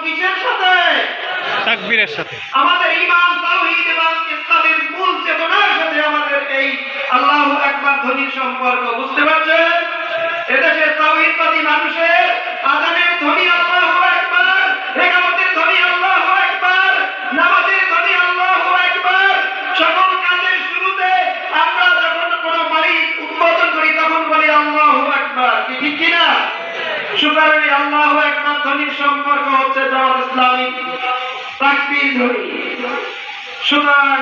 কিসের সাথে? তাকবীরের সাথে। আমাদের ঈমান তাওহীদ এবং ইসলামের মূল চেতনার সাথে আমাদের এই আল্লাহু আকবার ধ্বনির সম্পর্ক। বুঝতে পারছেন? এদেশের তাওহীদবাদী মানুষের আযানের ধ্বনি আল্লাহু আকবার, ইকামতের ধ্বনি আল্লাহু আকবার, নামাজের ধ্বনি আল্লাহু আকবার। সকল কাজের শুরুতে আমরা যখন কোনো বাড়ি উদ্বোধন করি তখন বলি আল্লাহু আকবার। কি ঠিক কি না? সুতরাং এই আল্লাহু আকবার ধ্বনির সম্পর্ক হচ্ছে জামাত ইসলামী তাকবীর ধ্বনি। সুতরাং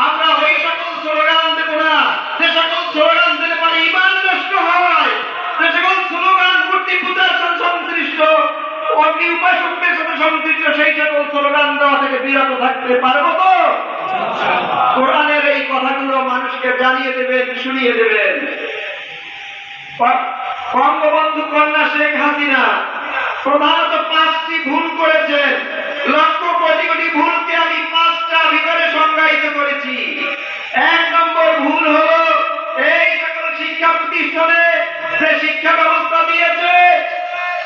আমরা ওই সকল স্লোগান দেব না যে সকল স্লোগান দিলে পরে ঈমান নষ্ট হয়, যে সকল স্লোগান মূর্তি পূজার সাথে সংশ্লিষ্ট, অগ্নি উপাসকদের সাথে সংশ্লিষ্ট, সেই সকল স্লোগান দেওয়া থেকে বিরত থাকতে পারবো তো? কোরআনের এই কথাগুলো মানুষকে জানিয়ে দেবেন, শুনিয়ে দেবেন। বঙ্গবন্ধু কন্যা শেখ হাসিনা প্রধানত 5টি ভুল করেছেন। লক্ষ কোটি কোটি ভুলকে আমি 5টা ভিতরে সংজ্ঞায়িত করেছি। 1 নম্বর ভুল হলো এই সকল শিক্ষা প্রতিষ্ঠানে যে শিক্ষা ব্যবস্থা দিয়েছে,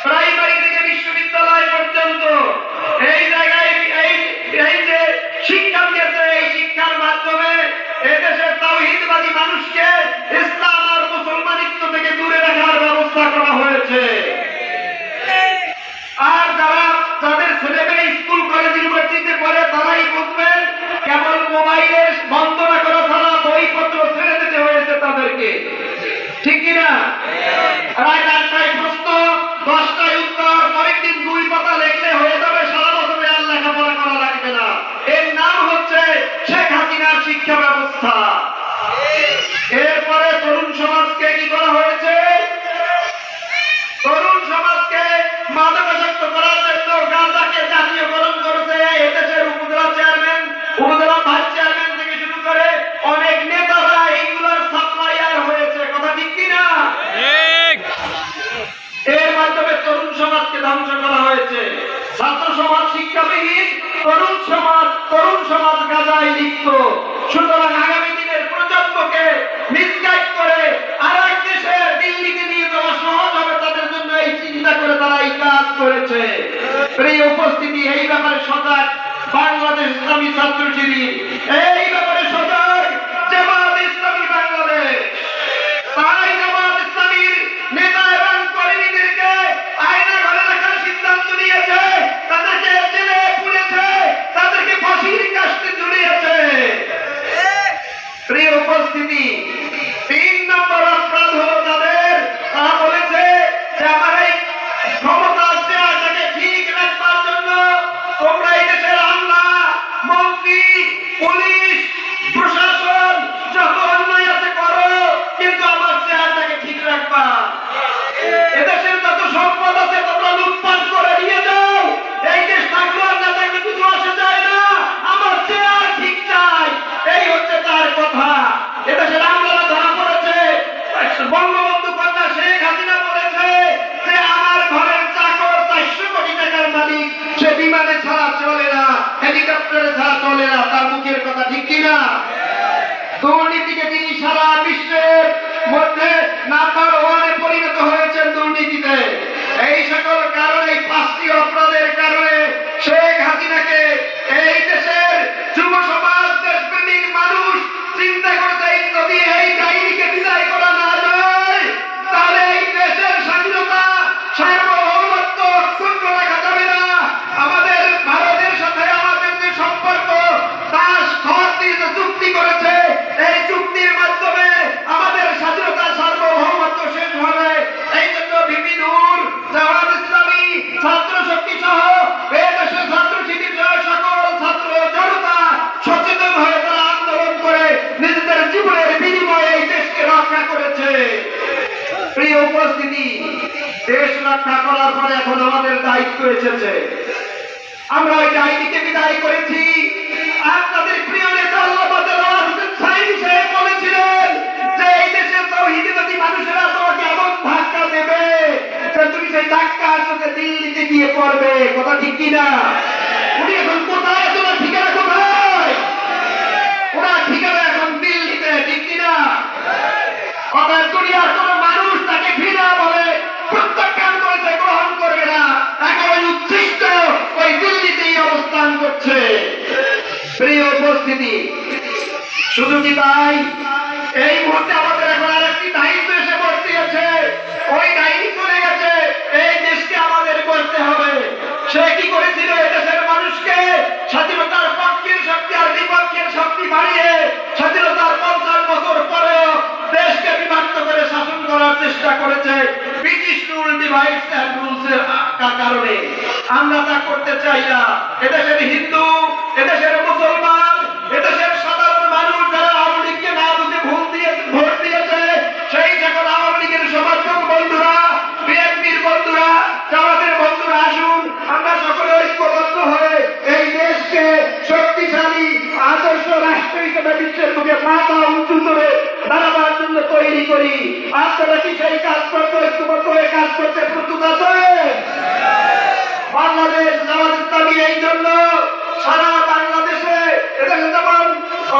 প্রাইমারি থেকে বিশ্ববিদ্যালয় পর্যন্ত, এই জায়গায় এই যে শিক্ষা দিয়েছে, এই শিক্ষার মাধ্যমে এদেশের তাওহীদবাদী মানুষকে ইসলাম আর মুসলমানিত্ব থেকে দূরে রাখার ব্যবস্থা করা হয়েছে। আর যাদের ছেলেমেয়ে স্কুল কলেজ ইউনিভার্সিটিতে পড়ে তারাই বুঝবেন কেবল মোবাইলের বন্দনা করা ছাড়া বইপত্র ছেড়ে দিতে হয়েছে তাদেরকে। ঠিক কিনা? রায় 8টায় প্রশ্ন, 10টায় উত্তর, পরের দিন 2 পাতা লিখলে হয়ে যাবে, সারা বছরে আর লেখাপড়া করা লাগবে না। এর নাম হচ্ছে শেখ হাসিনার শিক্ষা ব্যবস্থা। এরপরে তরুণ সমাজকে কি করা হয়েছে? তরুণ সমাজকে মাদকাসক্ত করার জন্য গাঁজাকে জাতীয়করণ করেছে। এদেশের উপজেলা চেয়ারম্যান, উপজেলা ভাইস চেয়ারম্যান থেকে শুরু করে অনেক নেতারা এইগুলোর সাপ্লায়ার হয়েছে। কথা ঠিক কিনা? এর মাধ্যমে তরুণ সমাজকে ধ্বংস করা হয়েছে। ছাত্র সমাজ শিক্ষাবিহীন, তরুণ সমাজ গাঁজায় লিপ্ত। সুতরাং আগামী দিনের প্রজন্মকে মিসগাইড করে আরেক দেশে দিল্লিতে নিয়ে যাওয়া সহজ হবে তাদের জন্য, এই চিন্তা করে তারা এই কাজ করেছে। প্রিয় উপস্থিতি, এই ব্যাপারে সজাগ বাংলাদেশ ইসলামী ছাত্র শিবির, এই ব্যাপারে সজাগ জামাত ইসলামী বাংলাদেশ। তাই জামাত ইসলামীর নেতা এবং কর্মীদেরকে আয়না ঘরে রাখার সিদ্ধান্ত নিয়েছে, তাদেরকে জেলে পুরেছে, তাদেরকে ফাঁসির কাস্টে ঝুলিয়েছে। প্রিয় উপস্থিতি, 3 নম্বর অপরাধ হলো তারা বলেছে যে আমার এই ক্ষমতা চেয়ারটাকে ঠিক রাখবার জন্য তোমরা এই দেশের আমলা, মন্ত্রী, পুলিশ, প্রশাসন যত অন্যায় আছে করো, কিন্তু আমার চেয়ারটাকে ঠিক রাখবা। এদেশের যত সম্পদ আছে তোমরা লুটপাট করে নিয়ে যাও, এই দেশ থাকলো আর না থাকলে কিছু আসে যায় না, আমার চেয়ার ঠিক চাই। এই হচ্ছে তার কথা। এদেশের আমলারা ধরা পড়েছে। বঙ্গবন্ধু কন্যা শেখ হাসিনা বলেছে যে আমার ঘরের চাকর 400 কোটি টাকার মালিক, সে বিমানে ছাড়া চলে না, হেলিকপ্টারে ছাড়া চলে না। তার মুখের কথা ঠিক কিনা? দুর্নীতিকে তিনি সারা বিশ্বের মধ্যে নাম্বার 1-এ পরিণত হয়েছেন দুর্নীতিতে। এই সকল কারণে, 5টি অপরাধের কারণে শেখ হাসিনাকে এই দেশের যুব সমাজ, দেশপ্রেমিক মানুষ চিন্তা করছে যদি এই কাহিনীকে বিদায় করা না যায় তাহলে এই দেশের স্বাধীনতা, সার্বভৌমত্ব অক্ষুণ্ণ রাখা যাবে না। আমাদের ভারতের সাথে আমাদের যে সম্পর্ক, তার চুক্তি করেছে, এই চুক্তির মাধ্যমে আমাদের স্বাধীনতা, সার্বভৌমত্ব শেষ হবে। এই জন্য ভিপি নূর, জামাত ইসলামী, ছাত্র শক্তি সহ এই দেশের ছাত্র শিবির সহ সকল ছাত্র জনতা সচেতন হয়ে তারা আন্দোলন করে নিজেদের জীবনের বিনিময়ে এই দেশকে রক্ষা করেছে। প্রিয় উপস্থিতি, দেশ রক্ষা করার পরে এখন আমাদের দায়িত্ব এসেছে। আমরা ওই দায়িত্বকে বিদায় করেছি। আপনাদের প্রিয় নেতা আল্লামা দেলোয়ার হোসেন সাঈদী সাহেব বলেছিলেন যে এই দেশের তাওহীদবাদী মানুষেরা তোমাকে এমন ধাক্কা দেবে যে তুমি সেই ধাক্কা আসলে দিল্লিতে গিয়ে পড়বে। কথা ঠিক কিনা? উনি এখন কোথায় আছে? ওনার ঠিকানা কোথায়? ওনার ঠিকানা এখন দিল্লিতে। ঠিক কিনা? অতএব দুনিয়ার কোন মানুষ তাকে ঘৃণা বলে প্রত্যাখ্যান করেছে, গ্রহণ করবে না। একেবারে উচ্ছিষ্ট ওই প্রিয় উপস্থিতি, শুধু কি তাই, এই মুহূর্তে আমাদের এখন আরেকটি দায়িত্ব এসে বসিয়েছে। ওই দায়িত্ব চলে গেছে, এই দেশকে আমাদের করতে হবে। সে কি করেছিল? এদেশের মানুষকে স্বাধীনতার পক্ষের শক্তি আর বিপক্ষের শক্তি বাড়িয়ে স্বাধীনতার 50 বছর পরেও দেশকে বিভক্ত করে শাসন করার চেষ্টা করেছে। British rule divides and rules এর কারণে আমরা তা করতে চাই না। এদেশের হিন্দু, এদেশের মুসলমান, এদেশের সাধারণ মানুষ যারা আওয়ামী লীগকে না বুঝে ভোট দিয়েছে, সেই সকল আওয়ামী লীগের সমর্থক বন্ধুরা, বিএনপির বন্ধুরা, জামাতের বন্ধুরা, আসুন আমরা সকলে ঐক্যবদ্ধ হয়ে এই দেশকে শক্তিশালী আদর্শ রাষ্ট্র হিসেবে বিশ্বের বুকে মাথা উঁচু করে দাঁড়াবার জন্য তৈরি করি। আপনারা কি সেই কাজ করতে ঐক্যবদ্ধ হয়ে কাজ করতে প্রস্তুত আছেন? বাংলাদেশ জামাত ইসলামী এই জন্য সারা বাংলাদেশে এদেশে যেমন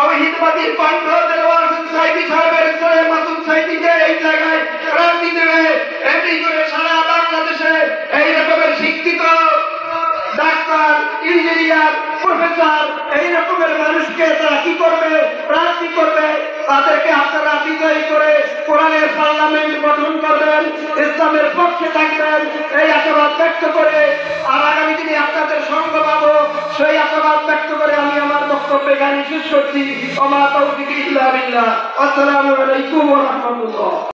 অহিতবাদীর কণ্ঠ দেওয়ার সাইদি সাহেবের ছেলে মাসুদ সাইদিকে এই জায়গায় ক্রান্তি দেবে, এমনি করে সারা বাংলাদেশে এই রকমের শিক্ষিত ডাক্তার, ইঞ্জিনিয়ার, প্রফেসর এই রকমের মানুষকে তারা কি করবে? প্রার্থী করবে। তাদেরকে আপনারা বিজয়ী করে কোরআনের পার্লামেন্ট গঠন করবেন, ইসলামের পক্ষে থাকবেন, এই আশাবাদ ব্যক্ত করে আর আগামী দিনে আপনাদের সঙ্গ পাবো সেই আশাবাদ ব্যক্ত করে আমি আমার বক্তব্য এখানে শেষ করছি। ওমা তাওফীকি ইল্লা বিল্লাহ। আসসালামু আলাইকুম ওয়া রাহমাতুল্লাহ।